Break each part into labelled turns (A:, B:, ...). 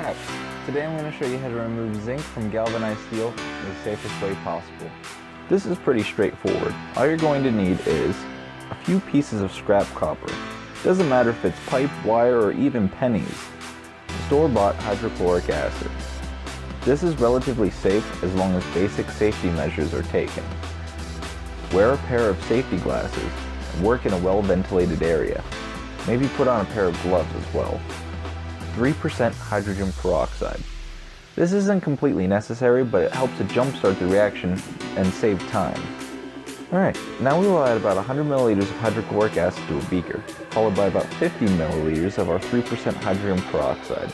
A: back. Today I'm going to show you how to remove zinc from galvanized steel in the safest way possible. This is pretty straightforward. All you're going to need is a few pieces of scrap copper. Doesn't matter if it's pipe, wire, or even pennies. Store-bought hydrochloric acid. This is relatively safe as long as basic safety measures are taken. Wear a pair of safety glasses and work in a well-ventilated area. Maybe put on a pair of gloves as well. 3% hydrogen peroxide. This isn't completely necessary, but it helps to jumpstart the reaction and save time. Alright, now we will add about 100 milliliters of hydrochloric acid to a beaker, followed by about 50 milliliters of our 3% hydrogen peroxide.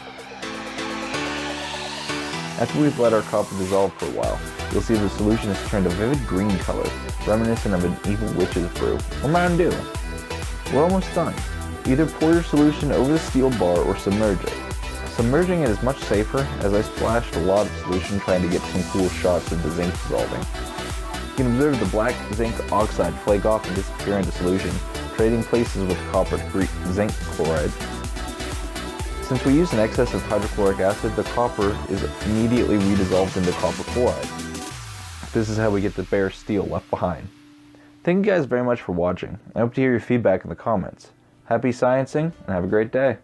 A: After we've let our copper dissolve for a while, you'll see the solution has turned a vivid green color, reminiscent of an evil witch's brew, or Mountain Dew. We're almost done. Either pour your solution over the steel bar or submerge it. Submerging it is much safer, as I splashed a lot of solution trying to get some cool shots of the zinc dissolving. You can observe the black zinc oxide flake off and disappear into solution, trading places with copper zinc chloride. Since we use an excess of hydrochloric acid, the copper is immediately redissolved into copper chloride. This is how we get the bare steel left behind. Thank you guys very much for watching. I hope to hear your feedback in the comments. Happy sciencing, and have a great day.